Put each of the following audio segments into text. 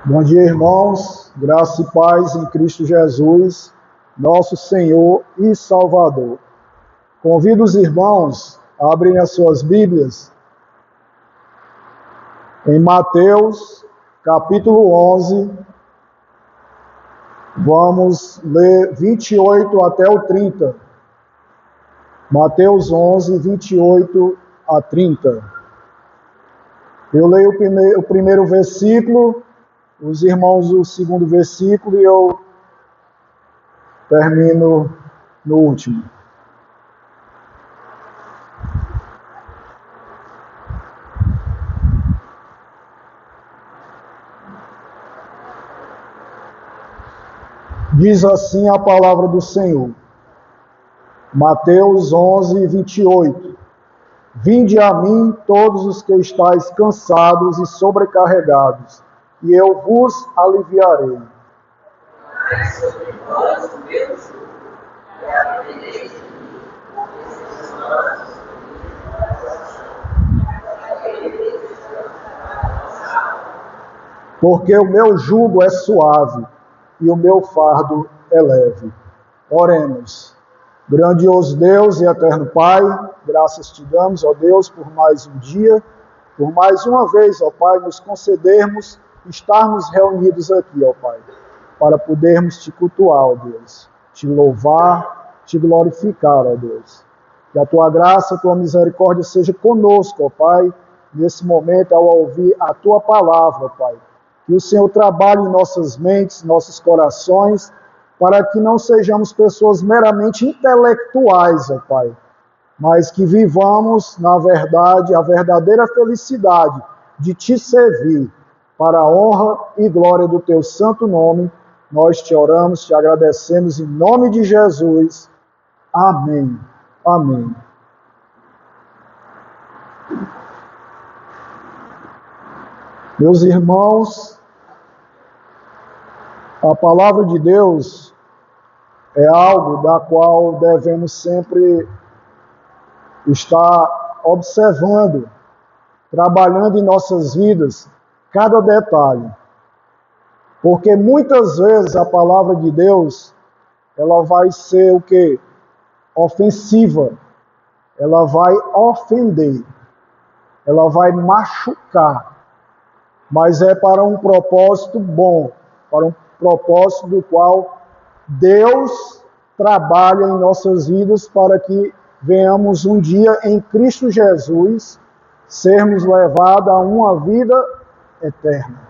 Bom dia, irmãos. Graça e paz em Cristo Jesus, nosso Senhor e Salvador. Convido os irmãos a abrirem as suas Bíblias em Mateus, capítulo 11. Vamos ler 28 até o 30. Mateus 11, 28 a 30. Eu leio o primeiro versículo, os irmãos o segundo versículo e eu termino no último. Diz assim a palavra do Senhor. Mateus 11, 28. Vinde a mim todos os que estáis cansados e sobrecarregados, e eu vos aliviarei. Sobre vós o meu jugo, e aprendereis de mim, porque sois mansos e aprendereis a vossa alma. Porque o meu jugo é suave e o meu fardo é leve. Oremos. Grandioso Deus e eterno Pai, graças te damos, ó Deus, por mais um dia, por mais uma vez, ó Pai, nos concedermos estarmos reunidos aqui, ó Pai, para podermos te cultuar, ó Deus, te louvar, te glorificar, ó Deus. Que a tua graça, a tua misericórdia seja conosco, ó Pai, nesse momento, ao ouvir a tua palavra, ó Pai. Que o Senhor trabalhe em nossas mentes, nossos corações, para que não sejamos pessoas meramente intelectuais, ó Pai, mas que vivamos, na verdade, a verdadeira felicidade de te servir, para a honra e glória do teu santo nome. Nós te oramos, te agradecemos em nome de Jesus. Amém. Amém. Meus irmãos, a palavra de Deus é algo da qual devemos sempre estar observando, trabalhando em nossas vidas, cada detalhe. Porque muitas vezes a palavra de Deus, ela vai ser o quê? Ofensiva. Ela vai ofender. Ela vai machucar. Mas é para um propósito bom, para um propósito do qual Deus trabalha em nossas vidas para que venhamos um dia em Cristo Jesus sermos levados a uma vida eterna,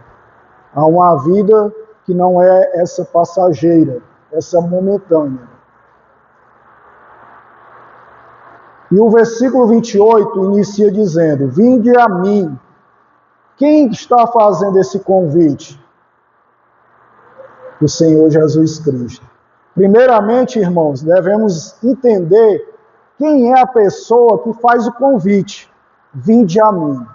a uma vida que não é essa passageira, essa momentânea. E o versículo 28 inicia dizendo: vinde a mim. Quem está fazendo esse convite? O Senhor Jesus Cristo. Primeiramente, irmãos, devemos entender quem é a pessoa que faz o convite. Vinde a mim.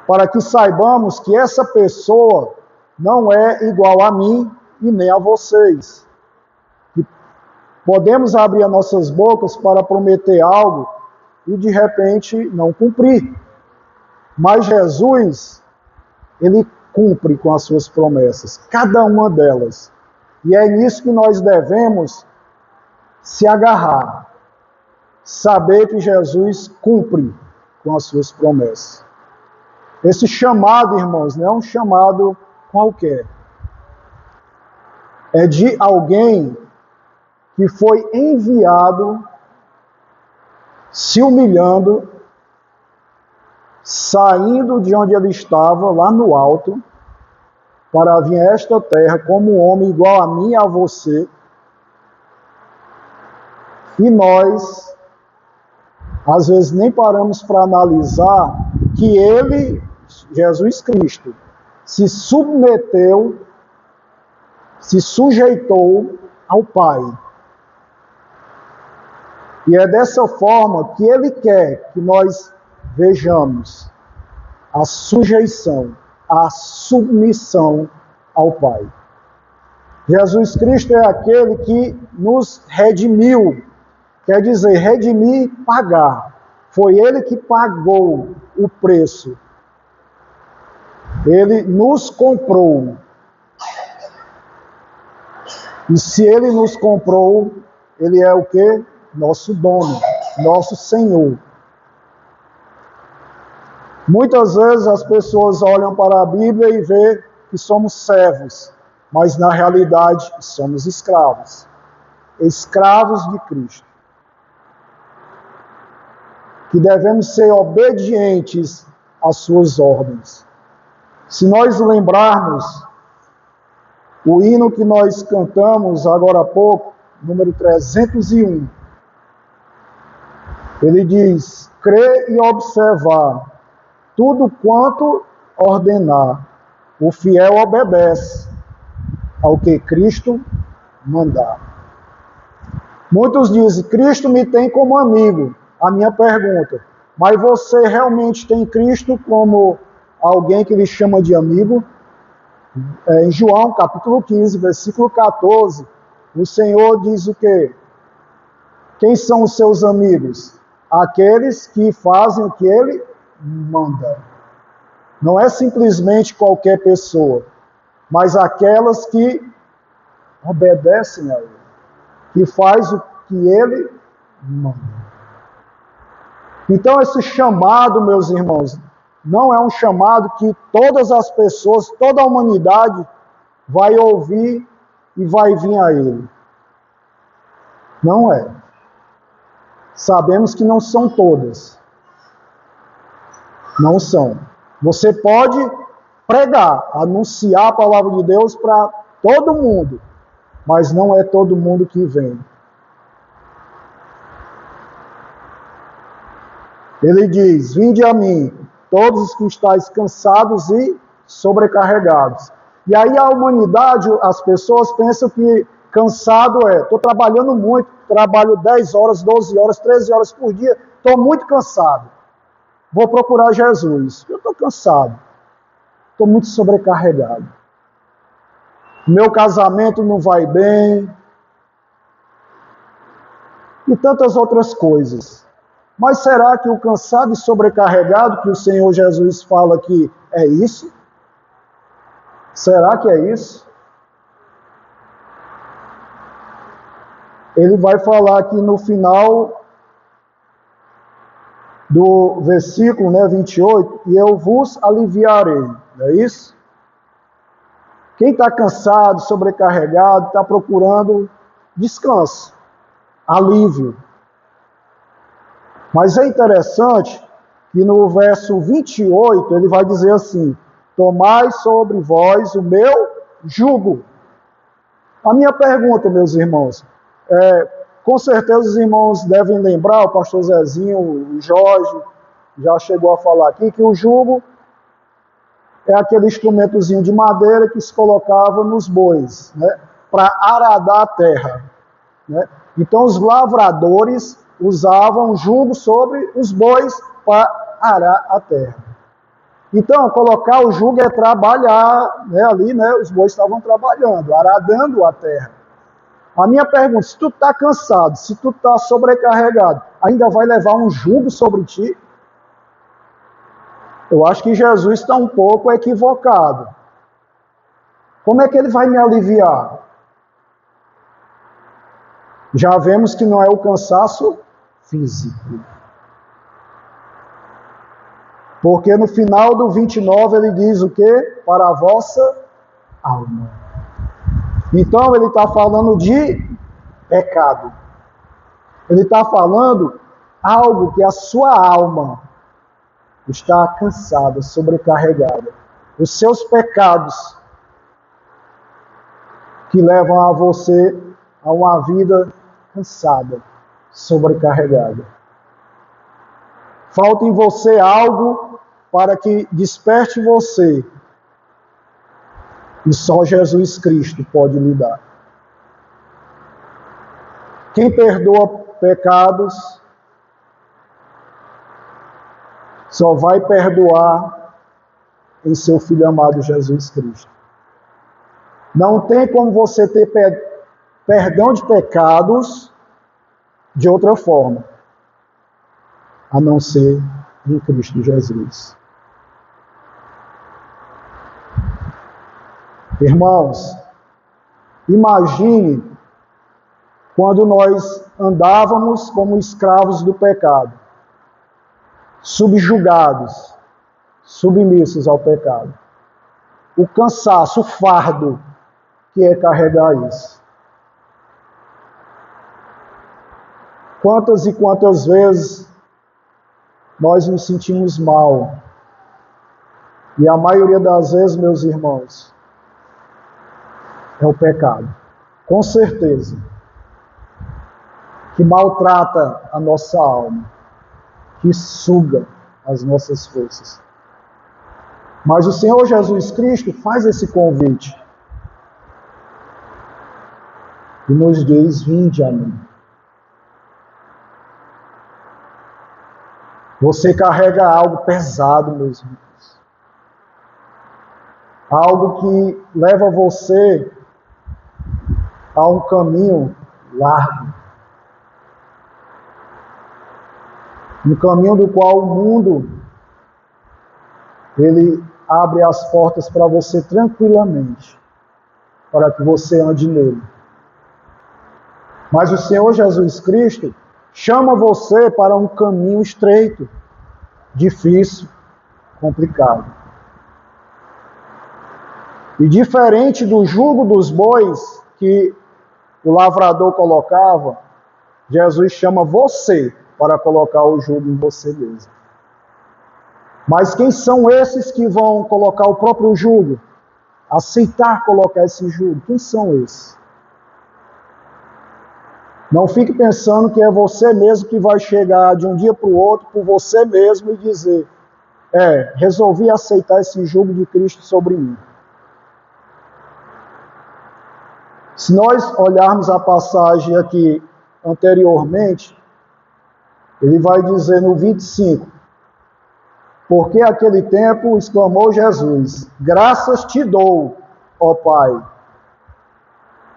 Para que saibamos que essa pessoa não é igual a mim e nem a vocês. Que podemos abrir as nossas bocas para prometer algo e de repente não cumprir. Mas Jesus, ele cumpre com as suas promessas, cada uma delas. E é nisso que nós devemos se agarrar. Saber que Jesus cumpre com as suas promessas. Esse chamado, irmãos, não é um chamado qualquer. É de alguém que foi enviado, se humilhando, saindo de onde ele estava, lá no alto, para vir a esta terra como um homem igual a mim e a você. E nós, às vezes, nem paramos para analisar que ele, Jesus Cristo, se submeteu, se sujeitou ao Pai. E é dessa forma que ele quer que nós vejamos a sujeição, a submissão ao Pai. Jesus Cristo é aquele que nos redimiu, quer dizer, redimir, pagar. Foi ele que pagou o preço Ele nos comprou. E se Ele nos comprou, Ele é o quê? Nosso dono, nosso Senhor. Muitas vezes as pessoas olham para a Bíblia e vê que somos servos, mas na realidade somos escravos. Escravos de Cristo. Que devemos ser obedientes às suas ordens. Se nós lembrarmos o hino que nós cantamos agora há pouco, número 301, ele diz: crer e observar tudo quanto ordenar, o fiel obedece ao que Cristo mandar. Muitos dizem: Cristo me tem como amigo. A minha pergunta: mas você realmente tem Cristo como alguém que lhe chama de amigo? Em João, capítulo 15, versículo 14, o Senhor diz o quê? Quem são os seus amigos? Aqueles que fazem o que Ele manda. Não é simplesmente qualquer pessoa, mas aquelas que obedecem a Ele, que faz o que Ele manda. Então esse chamado, meus irmãos, não é um chamado que todas as pessoas, toda a humanidade vai ouvir e vai vir a Ele. Não é. Sabemos que não são todas. Não são. Você pode pregar, anunciar a palavra de Deus para todo mundo, mas não é todo mundo que vem. Ele diz: vinde a mim, todos os que estáis cansados e sobrecarregados. E aí a humanidade, as pessoas pensam que cansado estou trabalhando muito, trabalho 10 horas, 12 horas, 13 horas por dia, estou muito cansado. Vou procurar Jesus. Eu estou cansado, estou muito sobrecarregado. Meu casamento não vai bem. E tantas outras coisas. Mas será que o cansado e sobrecarregado que o Senhor Jesus fala aqui é isso? Será que é isso? Ele vai falar aqui no final do versículo 28, e eu vos aliviarei. Não é isso? Quem está cansado, sobrecarregado, está procurando descanso, alívio. Mas é interessante que no verso 28 ele vai dizer assim: tomai sobre vós o meu jugo. A minha pergunta, meus irmãos, com certeza os irmãos devem lembrar, o pastor Zezinho, o Jorge, já chegou a falar aqui, que o jugo é aquele instrumentozinho de madeira que se colocava nos bois, né, para aradar a terra. Né? Então os lavradores usavam jugo sobre os bois para arar a terra. Então, colocar o jugo é trabalhar, né, ali, né, os bois estavam trabalhando, aradando a terra. A minha pergunta: se tu está cansado, se tu está sobrecarregado, ainda vai levar um jugo sobre ti? Eu acho que Jesus está um pouco equivocado. Como é que ele vai me aliviar? Já vemos que não é o cansaço físico. Porque no final do 29 ele diz o quê? Para a vossa alma. Então ele está falando de pecado. Ele está falando algo que a sua alma está cansada, sobrecarregada. Os seus pecados que levam a você a uma vida cansada, sobrecarregada. Falta em você algo para que desperte você. E só Jesus Cristo pode lhe dar. Quem perdoa pecados só vai perdoar em seu Filho amado Jesus Cristo. Não tem como você ter perdão de pecados de outra forma, a não ser em Cristo Jesus. Irmãos, imagine quando nós andávamos como escravos do pecado, subjugados, submissos ao pecado. O cansaço, o fardo que é carregar isso. Quantas e quantas vezes nós nos sentimos mal. E a maioria das vezes, meus irmãos, é o pecado. Com certeza. Que maltrata a nossa alma. Que suga as nossas forças. Mas o Senhor Jesus Cristo faz esse convite. E nos diz: vinde a mim. Você carrega algo pesado, meus irmãos. Algo que leva você a um caminho largo. Um caminho do qual o mundo, ele abre as portas para você tranquilamente, para que você ande nele. Mas o Senhor Jesus Cristo chama você para um caminho estreito, difícil, complicado. E diferente do jugo dos bois que o lavrador colocava, Jesus chama você para colocar o jugo em você mesmo. Mas quem são esses que vão colocar o próprio jugo? Aceitar colocar esse jugo? Quem são esses? Não fique pensando que é você mesmo que vai chegar de um dia para o outro por você mesmo e dizer: resolvi aceitar esse jugo de Cristo sobre mim. Se nós olharmos a passagem aqui anteriormente, ele vai dizer no 25: porque aquele tempo exclamou Jesus: graças te dou, ó Pai.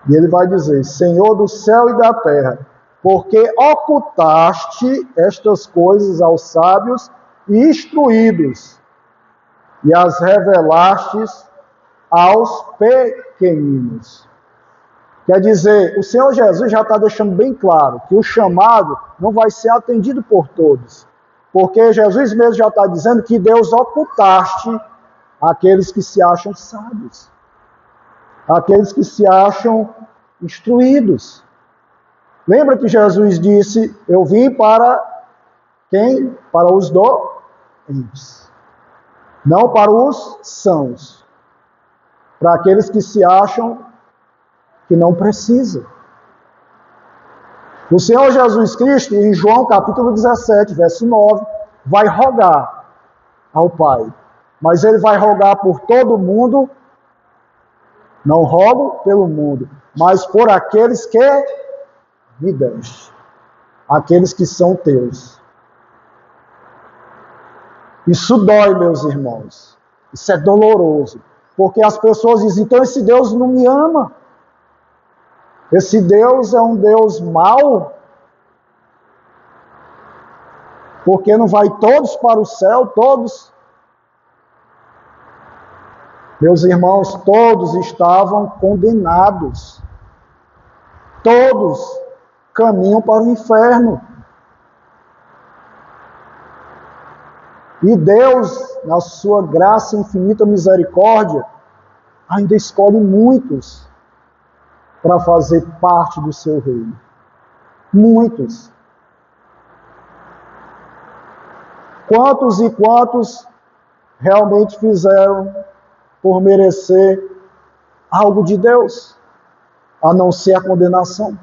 E ele vai dizer: Senhor do céu e da terra, porque ocultaste estas coisas aos sábios e instruídos, e as revelastes aos pequeninos. Quer dizer, o Senhor Jesus já está deixando bem claro que o chamado não vai ser atendido por todos. Porque Jesus mesmo já está dizendo que Deus ocultaste aqueles que se acham sábios. Aqueles que se acham instruídos. Lembra que Jesus disse: eu vim para quem? Para os doentes. Não para os sãos. Para aqueles que se acham que não precisam. O Senhor Jesus Cristo, em João capítulo 17, verso 9, vai rogar ao Pai. Mas ele vai rogar por todo mundo. Não rogo pelo mundo, mas por aqueles que me deste. Aqueles que são teus. Isso dói, meus irmãos. Isso é doloroso. Porque as pessoas dizem: então esse Deus não me ama. Esse Deus é um Deus mau, porque não vai todos para o céu, todos. Meus irmãos, todos estavam condenados. Todos caminham para o inferno. E Deus, na sua graça e infinita misericórdia, ainda escolhe muitos para fazer parte do seu reino. Muitos. Quantos e quantos realmente fizeram por merecer algo de Deus, a não ser a condenação?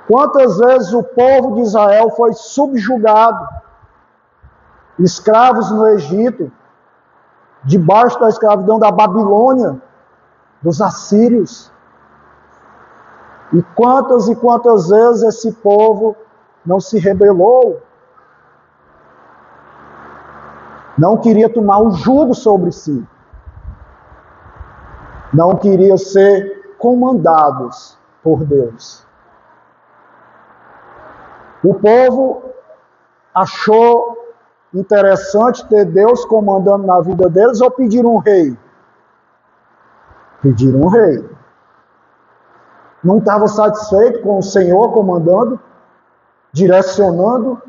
Quantas vezes o povo de Israel foi subjugado, escravos no Egito, debaixo da escravidão da Babilônia, dos assírios. E quantas vezes esse povo não se rebelou, não queria tomar o jugo sobre si, não queria ser comandados por Deus. O povo achou interessante ter Deus comandando na vida deles ou pedir um rei. Pediram um rei. Não estava satisfeito com o Senhor comandando, direcionando.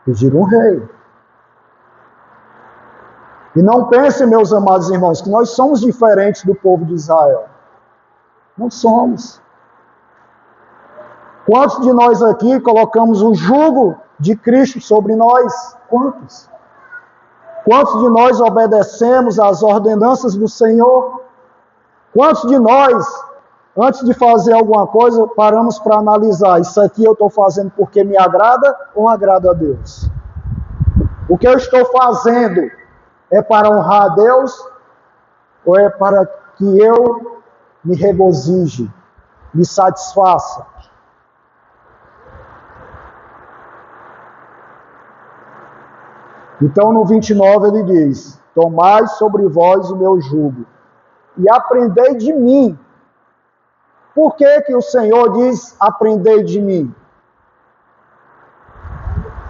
Pediram um rei. E não pensem, meus amados irmãos, que nós somos diferentes do povo de Israel. Não somos. Quantos de nós aqui colocamos o jugo de Cristo sobre nós? Quantos? Quantos de nós obedecemos às ordenanças do Senhor? Quantos de nós, antes de fazer alguma coisa, paramos para analisar, isso aqui eu estou fazendo porque me agrada ou agrada a Deus? O que eu estou fazendo é para honrar a Deus ou é para que eu me regozije, me satisfaça? Então no 29 ele diz: tomai sobre vós o meu jugo e aprendei de mim. Por que o Senhor diz aprendei de mim?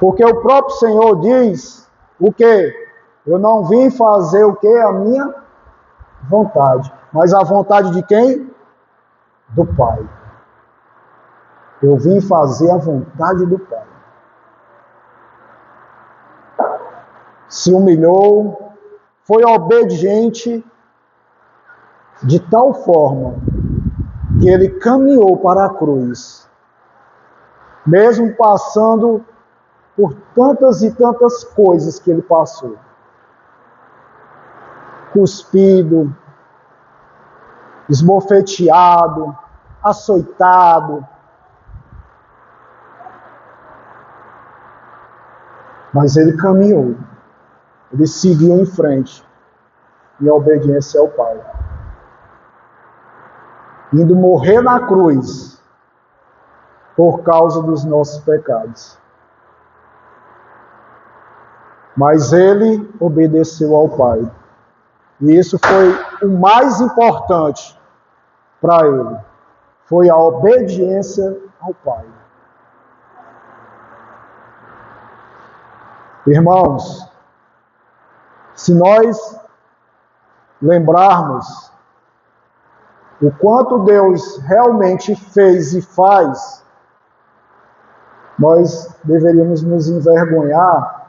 Porque o próprio Senhor diz o quê? Eu não vim fazer o quê? A minha vontade. Mas a vontade de quem? Do Pai. Eu vim fazer a vontade do Pai. Se humilhou, foi obediente de tal forma que ele caminhou para a cruz, mesmo passando por tantas e tantas coisas que ele passou. Cuspido, esbofeteado, açoitado. Mas ele caminhou. Ele seguiu em frente, em obediência ao Pai. Indo morrer na cruz, por causa dos nossos pecados. Mas ele obedeceu ao Pai. E isso foi o mais importante para ele. Foi a obediência ao Pai. Irmãos, se nós lembrarmos o quanto Deus realmente fez e faz, nós deveríamos nos envergonhar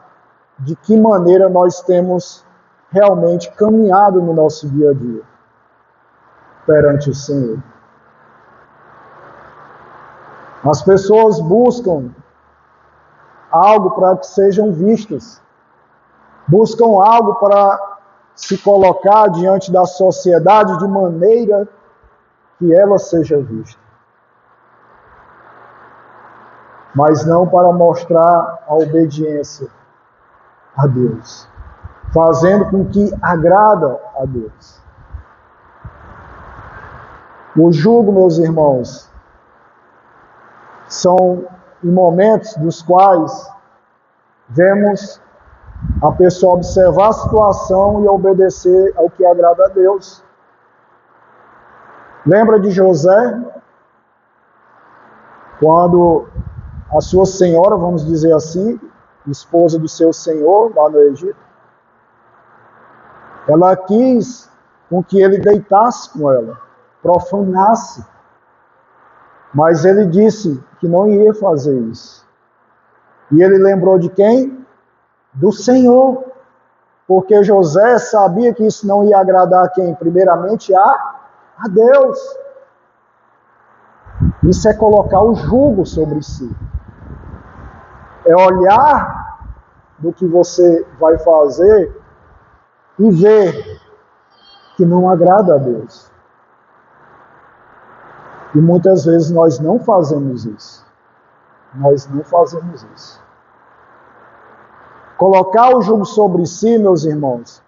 de que maneira nós temos realmente caminhado no nosso dia a dia perante o Senhor. As pessoas buscam algo para que sejam vistas, buscam algo para se colocar diante da sociedade de maneira que ela seja vista, mas não para mostrar a obediência a Deus, fazendo com que agrada a Deus. O jugo, meus irmãos, são momentos dos quais vemos a pessoa observar a situação e obedecer ao que agrada a Deus. Lembra de José? Quando a sua senhora, vamos dizer assim, esposa do seu senhor lá no Egito, ela quis com que ele deitasse com ela, profanasse. Mas ele disse que não ia fazer isso. E ele lembrou de quem? Do Senhor. Porque José sabia que isso não ia agradar a quem? Primeiramente a Deus. Isso é colocar o jugo sobre si. É olhar do que você vai fazer e ver que não agrada a Deus. E muitas vezes nós não fazemos isso. Nós não fazemos isso. Colocar o jugo sobre si, meus irmãos,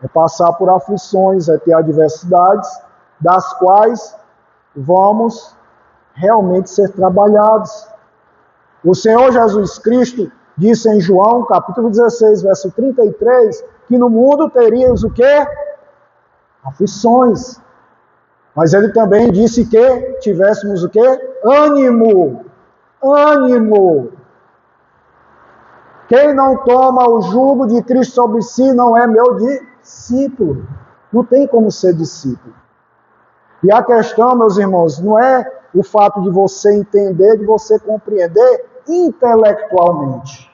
é passar por aflições, é ter adversidades, das quais vamos realmente ser trabalhados. O Senhor Jesus Cristo disse em João, capítulo 16, verso 33, que no mundo teríamos o quê? Aflições. Mas ele também disse que tivéssemos o quê? Ânimo. Ânimo. Quem não toma o jugo de Cristo sobre si não é meu discípulo. Não tem como ser discípulo. E a questão, meus irmãos, não é o fato de você entender, de você compreender intelectualmente.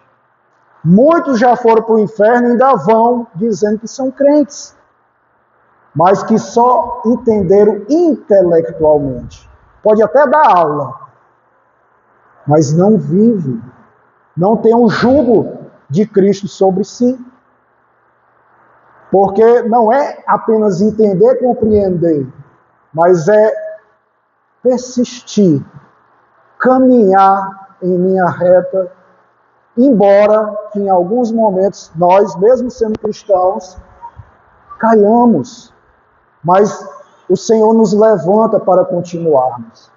Muitos já foram para o inferno e ainda vão dizendo que são crentes, mas que só entenderam intelectualmente. Pode até dar aula, mas não vive, não tem um jugo de Cristo sobre si. Porque não é apenas entender, compreender, mas é persistir, caminhar em linha reta, embora que em alguns momentos nós, mesmo sendo cristãos, caiamos, mas o Senhor nos levanta para continuarmos.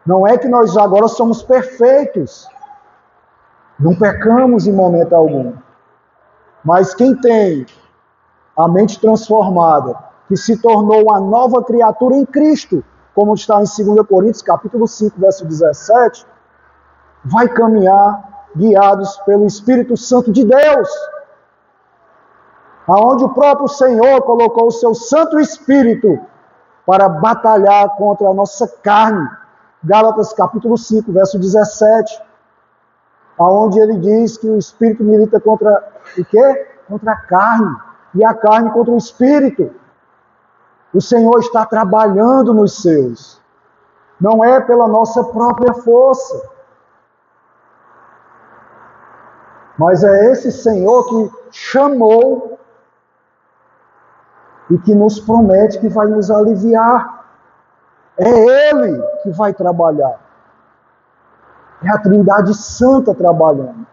Não é que nós agora somos perfeitos, não pecamos em momento algum, mas quem tem a mente transformada, que se tornou uma nova criatura em Cristo, como está em 2 Coríntios, capítulo 5, verso 17, vai caminhar guiados pelo Espírito Santo de Deus, aonde o próprio Senhor colocou o seu Santo Espírito para batalhar contra a nossa carne. Gálatas capítulo 5, verso 17, aonde ele diz que o Espírito milita contra o quê? Contra a carne, e a carne contra o Espírito. O Senhor está trabalhando nos seus. Não é pela nossa própria força. Mas é esse Senhor que chamou e que nos promete que vai nos aliviar. É Ele que vai trabalhar. É a Trindade Santa trabalhando.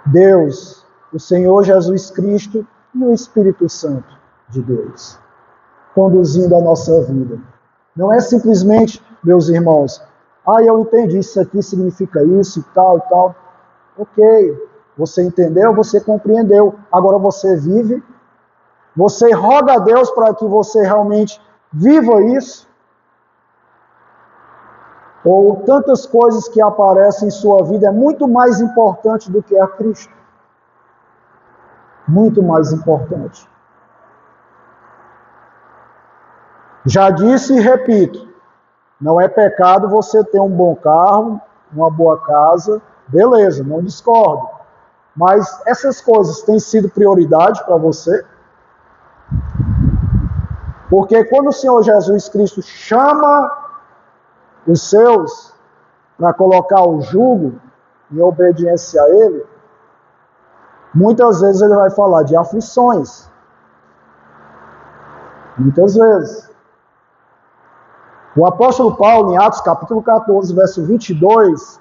Deus, o Senhor Jesus Cristo e o Espírito Santo de Deus, conduzindo a nossa vida. Não é simplesmente, meus irmãos, eu entendi, isso aqui significa isso e tal. Ok, você entendeu, você compreendeu. Agora você vive, você roga a Deus para que você realmente viva isso. Ou tantas coisas que aparecem em sua vida é muito mais importante do que a Cristo. Muito mais importante. Já disse e repito, não é pecado você ter um bom carro, uma boa casa, beleza, não discordo. Mas essas coisas têm sido prioridade para você? Porque quando o Senhor Jesus Cristo chama os seus para colocar o jugo em obediência a Ele, muitas vezes Ele vai falar de aflições. Muitas vezes. O apóstolo Paulo, em Atos capítulo 14, verso 22,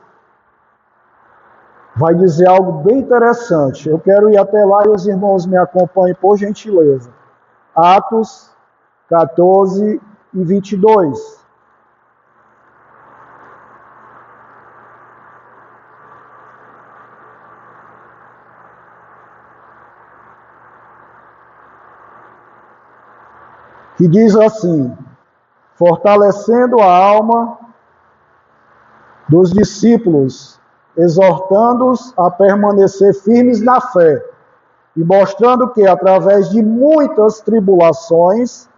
vai dizer algo bem interessante. Eu quero ir até lá e os irmãos me acompanhem, por gentileza. Atos 14 e 22. Que diz assim: fortalecendo a alma dos discípulos, exortando-os a permanecer firmes na fé, e mostrando que, através de muitas tribulações,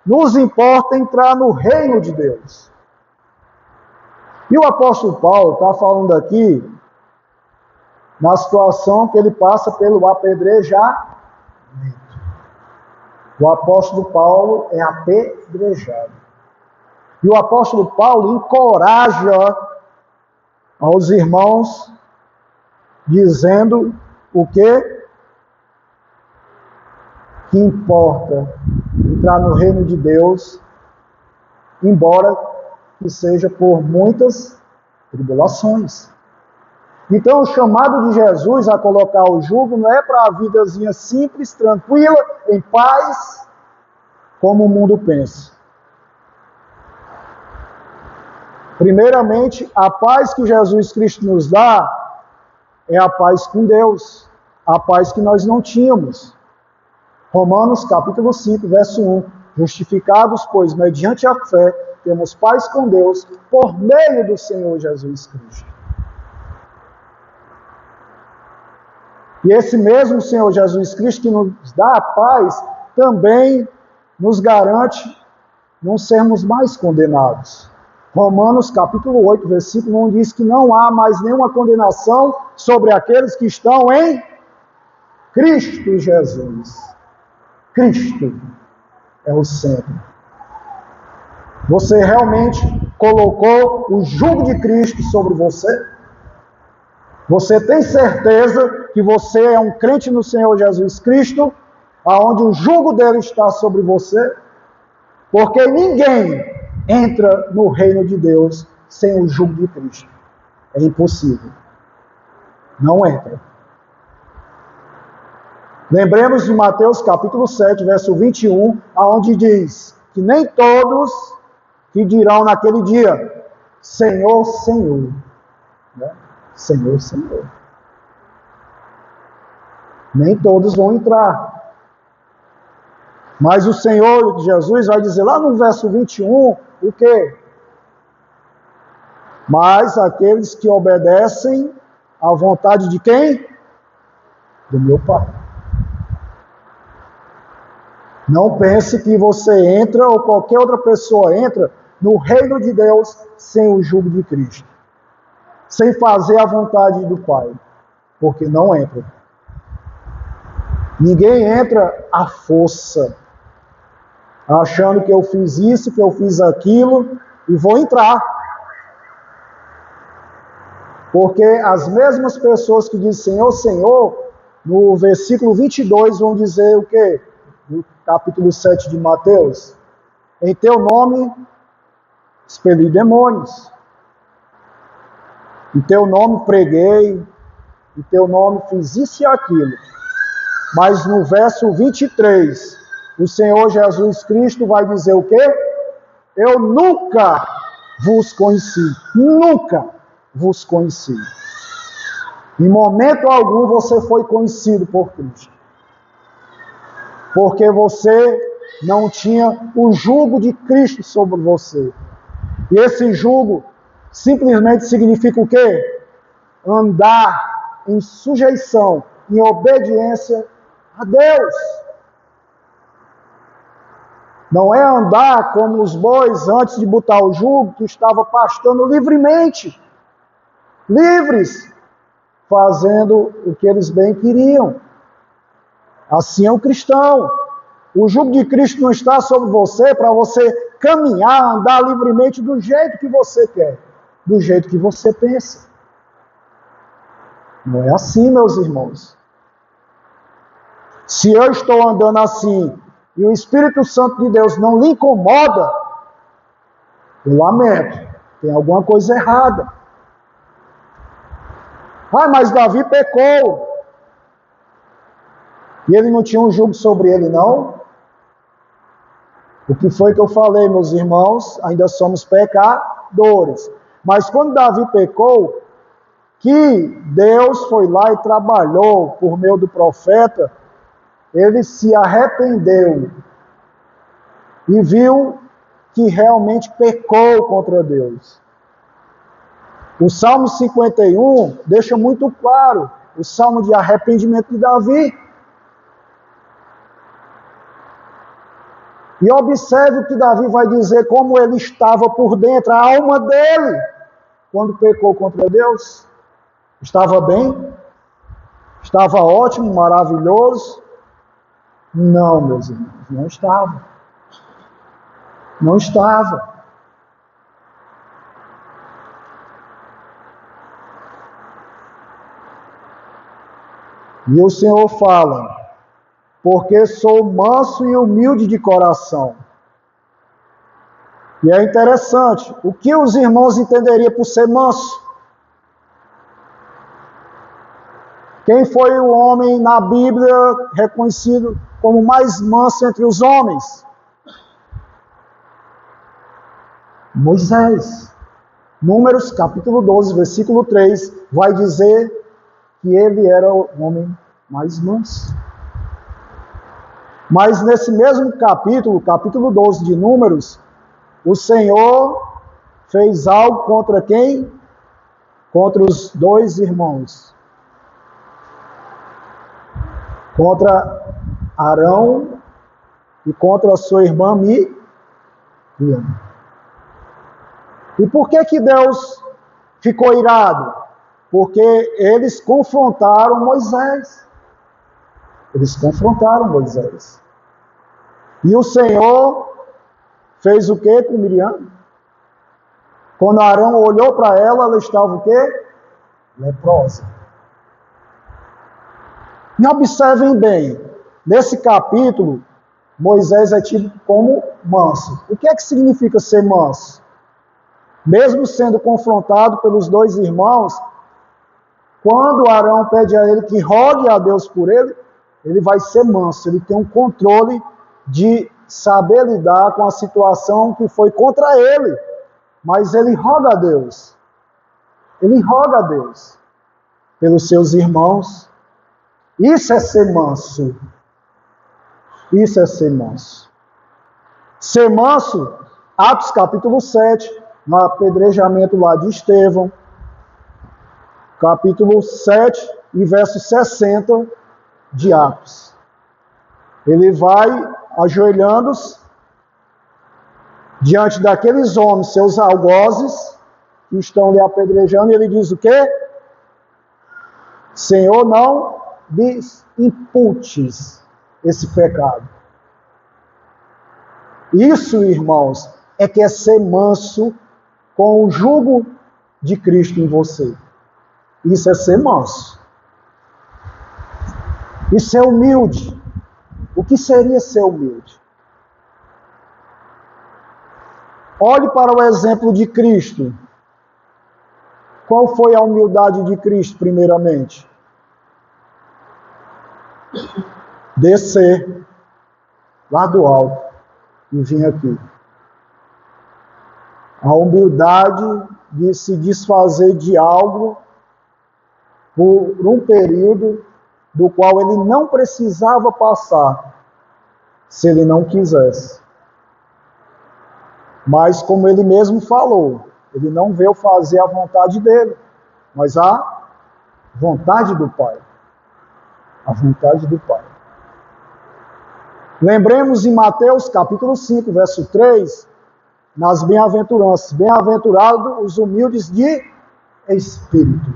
nos importa entrar no reino de Deus. E o apóstolo Paulo está falando aqui na situação que ele passa pelo apedrejamento. O apóstolo Paulo é apedrejado. E o apóstolo Paulo encoraja aos irmãos, dizendo o quê? Que importa entrar no reino de Deus, embora que seja por muitas tribulações. Então, o chamado de Jesus a colocar o jugo não é para a vidazinha simples, tranquila, em paz, como o mundo pensa. Primeiramente, a paz que Jesus Cristo nos dá é a paz com Deus, a paz que nós não tínhamos. Romanos capítulo 5, verso 1. Justificados, pois, mediante a fé, temos paz com Deus por meio do Senhor Jesus Cristo. E esse mesmo Senhor Jesus Cristo que nos dá a paz, também nos garante não sermos mais condenados. Romanos capítulo 8, versículo 1 diz que não há mais nenhuma condenação sobre aqueles que estão em Cristo Jesus. Cristo é o centro. Você realmente colocou o jugo de Cristo sobre você? Você tem certeza que você é um crente no Senhor Jesus Cristo, aonde o jugo dele está sobre você? Porque ninguém entra no reino de Deus sem o jugo de Cristo. É impossível. Não entra. Lembremos de Mateus capítulo 7, verso 21, aonde diz que nem todos que dirão naquele dia, Senhor, Senhor. Né? Senhor, Senhor. Nem todos vão entrar. Mas o Senhor Jesus vai dizer lá no verso 21, o quê? Mas aqueles que obedecem à vontade de quem? Do meu Pai. Não pense que você entra ou qualquer outra pessoa entra no reino de Deus sem o jugo de Cristo. Sem fazer a vontade do Pai. Porque não entra. Ninguém entra à força. Achando que eu fiz isso, que eu fiz aquilo, e vou entrar. Porque as mesmas pessoas que dizem Senhor, Senhor, no versículo 22 vão dizer o quê? No capítulo 7 de Mateus. Em teu nome expeli demônios. Em teu nome preguei. Em teu nome fiz isso e aquilo. Mas no verso 23, o Senhor Jesus Cristo vai dizer o quê? Eu nunca vos conheci. Nunca vos conheci. Em momento algum você foi conhecido por Cristo. Porque você não tinha o jugo de Cristo sobre você. E esse jugo simplesmente significa o quê? Andar em sujeição, em obediência a Deus. Não é andar como os bois antes de botar o jugo, que estava pastando livremente. Livres, fazendo o que eles bem queriam. Assim é o cristão. O jugo de Cristo não está sobre você para você caminhar, andar livremente do jeito que você quer, do jeito que você pensa. Não é assim, meus irmãos. Se eu estou andando assim e o Espírito Santo de Deus não lhe incomoda, eu lamento, tem alguma coisa errada. Ah, mas Davi pecou. E ele não tinha um jugo sobre ele, não? O que foi que eu falei, meus irmãos? Ainda somos pecadores. Mas quando Davi pecou, que Deus foi lá e trabalhou por meio do profeta, ele se arrependeu e viu que realmente pecou contra Deus. O Salmo 51 deixa muito claro o salmo de arrependimento de Davi. E observe o que Davi vai dizer, como ele estava por dentro, a alma dele, quando pecou contra Deus. Estava bem? Estava ótimo, maravilhoso? Não, meus irmãos, não estava. Não estava. E o Senhor fala, porque sou manso e humilde de coração. E é interessante, o que os irmãos entenderiam por ser manso? Quem foi o homem na Bíblia reconhecido como mais manso entre os homens? Moisés. Números capítulo 12, versículo 3, vai dizer que ele era o homem mais manso. Mas nesse mesmo capítulo, capítulo 12 de Números, o Senhor fez algo contra quem? Contra os dois irmãos. Contra Arão e contra a sua irmã Miriam. E por que Deus ficou irado? Porque eles confrontaram Moisés. Eles confrontaram Moisés. E o Senhor fez o que com Miriam? Quando Arão olhou para ela, ela estava o quê? Leprosa. E observem bem, nesse capítulo, Moisés é tido como manso. O que é que significa ser manso? Mesmo sendo confrontado pelos dois irmãos, quando Arão pede a ele que rogue a Deus por ele, ele vai ser manso, ele tem um controle de saber lidar com a situação que foi contra ele, mas ele roga a Deus. Ele roga a Deus pelos seus irmãos. Isso é ser manso. Isso é ser manso. Ser manso, Atos capítulo 7, no apedrejamento lá de Estevão, capítulo 7 e verso 60 de Atos. Ele vai ajoelhando-se diante daqueles homens, seus algozes, que estão lhe apedrejando, e ele diz o quê? Senhor, não lhes imputes esse pecado. Isso, irmãos, é que é ser manso com o jugo de Cristo em você. Isso é ser manso. Isso é humilde. O que seria ser humilde? Olhe para o exemplo de Cristo. Qual foi a humildade de Cristo, primeiramente? Descer lá do alto e vir aqui. A humildade de se desfazer de algo por um período do qual ele não precisava passar, se ele não quisesse. Mas, como ele mesmo falou, ele não veio fazer a vontade dele, mas a vontade do Pai. A vontade do Pai. Lembremos em Mateus capítulo 5, verso 3, nas bem-aventuranças. Bem-aventurados os humildes de espírito,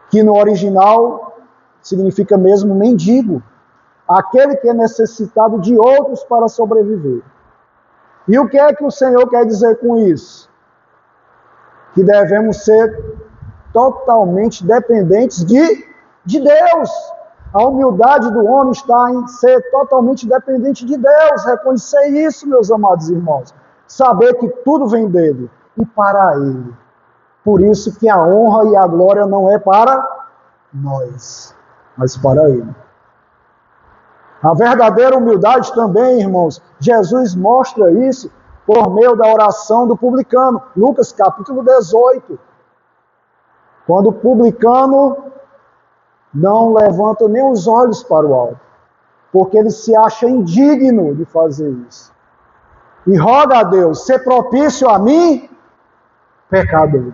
que no original significa mesmo mendigo, aquele que é necessitado de outros para sobreviver. E o que é que o Senhor quer dizer com isso? Que devemos ser totalmente dependentes de Deus. A humildade do homem está em ser totalmente dependente de Deus. Reconhecer isso, meus amados irmãos. Saber que tudo vem dele e para ele. Por isso que a honra e a glória não é para nós, mas para ele. A verdadeira humildade também, irmãos, Jesus mostra isso por meio da oração do publicano. Lucas capítulo 18. Quando o publicano não levanta nem os olhos para o alto, porque ele se acha indigno de fazer isso. E roga a Deus, ser propício a mim, pecador.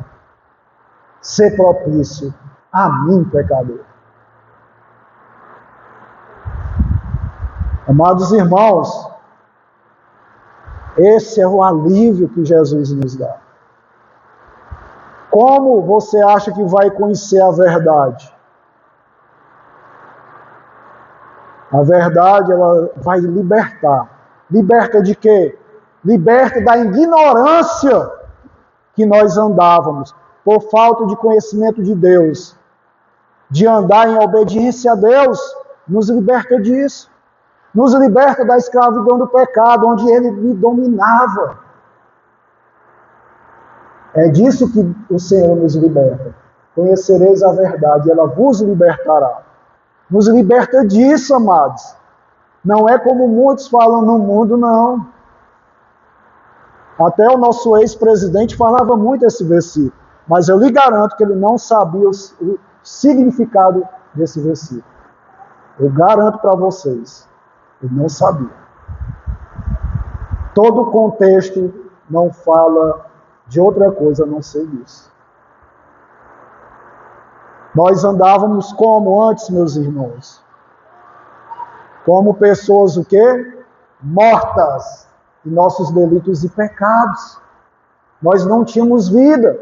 Ser propício a mim, pecador. Amados irmãos, esse é o alívio que Jesus nos dá. Como você acha que vai conhecer a verdade? A verdade, ela vai libertar. Liberta de quê? Liberta da ignorância que nós andávamos, por falta de conhecimento de Deus. De andar em obediência a Deus, nos liberta disso. Nos liberta da escravidão do pecado, onde ele me dominava. É disso que o Senhor nos liberta. Conhecereis a verdade, ela vos libertará. Nos liberta disso, amados. Não é como muitos falam no mundo, não. Até o nosso ex-presidente falava muito esse versículo. Mas eu lhe garanto que ele não sabia o significado desse versículo. Eu garanto para vocês. Ele não sabia. Todo o contexto não fala de outra coisa a não ser isso. Nós andávamos como antes, meus irmãos? Como pessoas o quê? mortas em nossos delitos e pecados. Nós não tínhamos vida.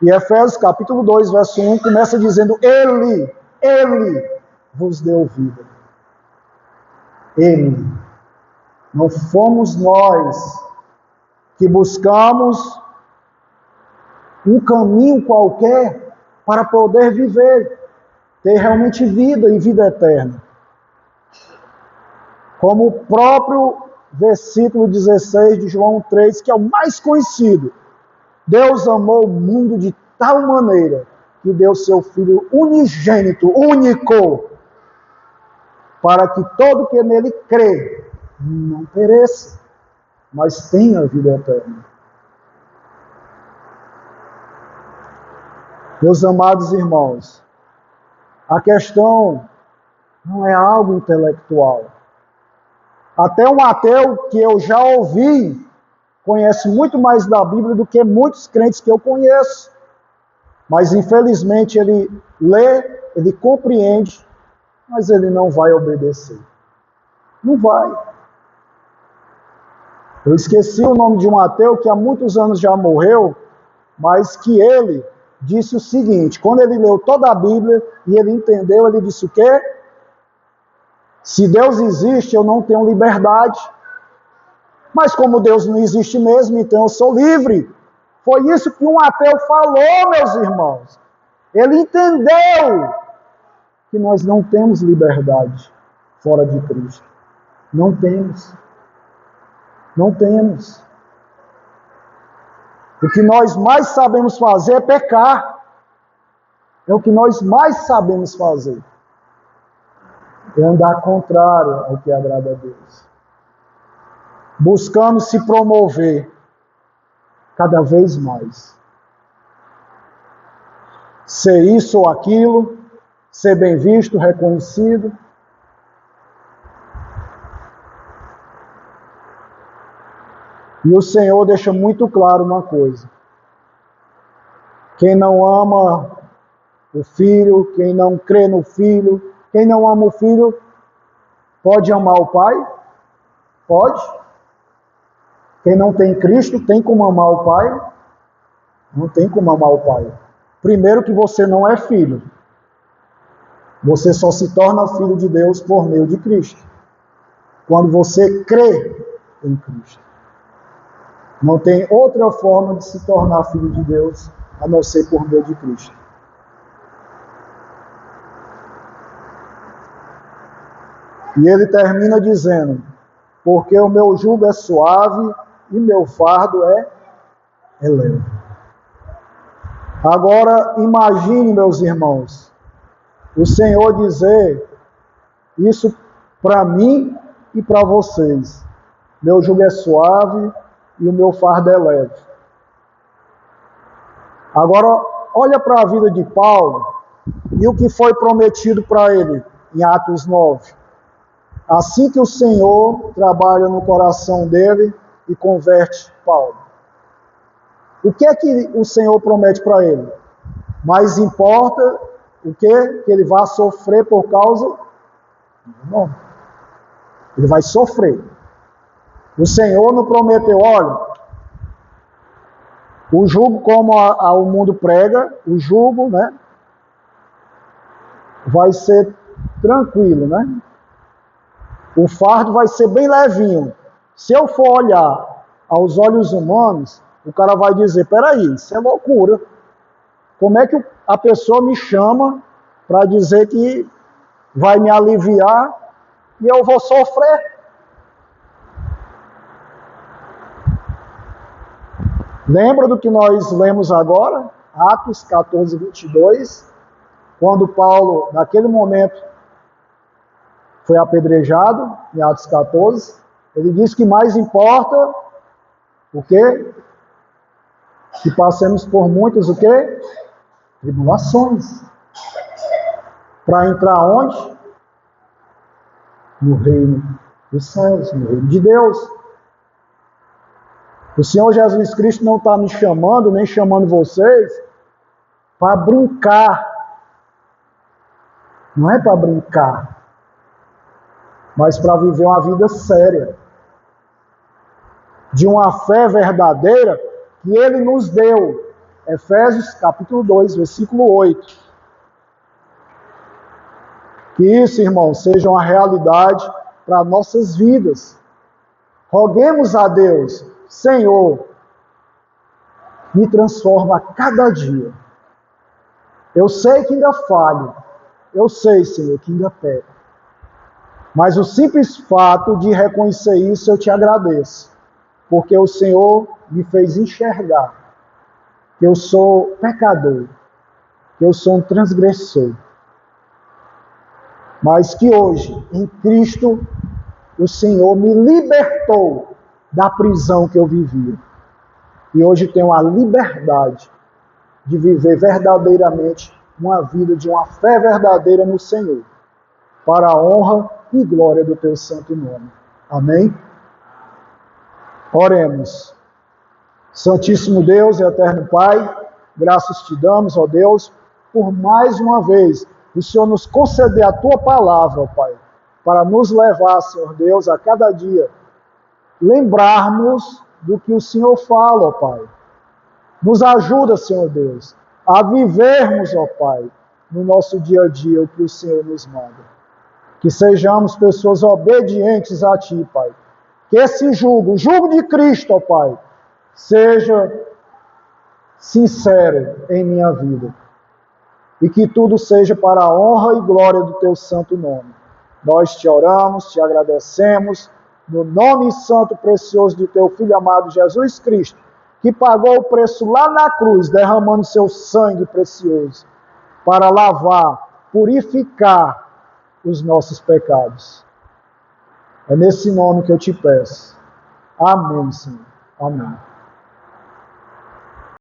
E Efésios capítulo 2, verso 1, começa dizendo: Ele vos deu vida. Ele. Não fomos nós que buscamos um caminho qualquer para poder viver, ter realmente vida e vida eterna. Como o próprio versículo 16 de João 3, que é o mais conhecido. Deus amou o mundo de tal maneira que deu seu Filho unigênito, único, para que todo que nele crê não pereça, mas tenha a vida eterna. Meus amados irmãos, a questão não é algo intelectual. Até um ateu que eu já ouvi conhece muito mais da Bíblia do que muitos crentes que eu conheço. Mas infelizmente ele lê, ele compreende, mas ele não vai obedecer. Não vai. Eu esqueci o nome de um ateu que há muitos anos já morreu, mas que ele disse o seguinte: quando ele leu toda a Bíblia e ele entendeu, ele disse o quê? Se Deus existe, eu não tenho liberdade. Mas como Deus não existe mesmo, então eu sou livre. Foi isso que um ateu falou, meus irmãos. Ele entendeu que nós não temos liberdade fora de Cristo. Não temos. Não temos. O que nós mais sabemos fazer é pecar. É o que nós mais sabemos fazer. É andar contrário ao que agrada a Deus. Buscando se promover cada vez mais. Ser isso ou aquilo, ser bem visto, reconhecido. E o Senhor deixa muito claro uma coisa: quem não ama o Filho, quem não crê no Filho, quem não ama o Filho, pode amar o Pai? Pode. Quem não tem Cristo, tem como amar o Pai? Não tem como amar o Pai. Primeiro que você não é filho. Você só se torna filho de Deus por meio de Cristo. Quando você crê em Cristo. Não tem outra forma de se tornar filho de Deus, a não ser por meio de Cristo. E ele termina dizendo: porque o meu jugo é suave e meu fardo é leve. Agora, imagine, meus irmãos, o Senhor dizer isso para mim e para vocês: meu jugo é suave e o meu fardo é leve. Agora, olha para a vida de Paulo e o que foi prometido para ele em Atos 9. Assim que o Senhor trabalha no coração dele e converte Paulo. O que é que o Senhor promete para ele? Mas importa o quê? Que ele vai sofrer por causa do nome. Ele vai sofrer. O Senhor não prometeu: olha, o jugo, como o mundo prega, o jugo, né, vai ser tranquilo, né? O fardo vai ser bem levinho. Se eu for olhar aos olhos humanos, o cara vai dizer: peraí, isso é loucura. Como é que a pessoa me chama para dizer que vai me aliviar e eu vou sofrer? Lembra do que nós lemos agora? Atos 14, 22, quando Paulo, naquele momento, foi apedrejado, em Atos 14, ele diz que mais importa o quê? Que passemos por muitas, o quê? Tribulações. Para entrar onde? No reino dos céus, no reino de Deus. O Senhor Jesus Cristo não está me chamando, nem chamando vocês, para brincar. Não é para brincar. mas para viver uma vida séria, de uma fé verdadeira que Ele nos deu. Efésios capítulo 2, versículo 8. Que isso, irmãos, seja uma realidade para nossas vidas. Roguemos a Deus, Senhor, me transforma a cada dia. Eu sei que ainda falho, eu sei, Senhor, que ainda peco. Mas o simples fato de reconhecer isso, eu te agradeço. Porque o Senhor me fez enxergar que eu sou pecador, que eu sou um transgressor. Mas que hoje, em Cristo, o Senhor me libertou da prisão que eu vivia. E hoje tenho a liberdade de viver verdadeiramente uma vida de uma fé verdadeira no Senhor, para a honra e glória do teu santo nome. Amém? Oremos. Santíssimo Deus e eterno Pai, graças te damos, ó Deus, por mais uma vez o Senhor nos conceder a tua palavra, ó Pai, para nos levar, Senhor Deus, a cada dia lembrarmos do que o Senhor fala, ó Pai. Nos ajuda, Senhor Deus, a vivermos, ó Pai, no nosso dia a dia o que o Senhor nos manda. Que sejamos pessoas obedientes a Ti, Pai. Que esse jugo, o jugo de Cristo, ó Pai, seja sincero em minha vida. E que tudo seja para a honra e glória do Teu santo nome. Nós te oramos, te agradecemos, no nome santo e precioso do Teu Filho amado Jesus Cristo, que pagou o preço lá na cruz, derramando seu sangue precioso, para lavar, purificar os nossos pecados. É nesse nome que eu te peço. Amém, Senhor. Amém.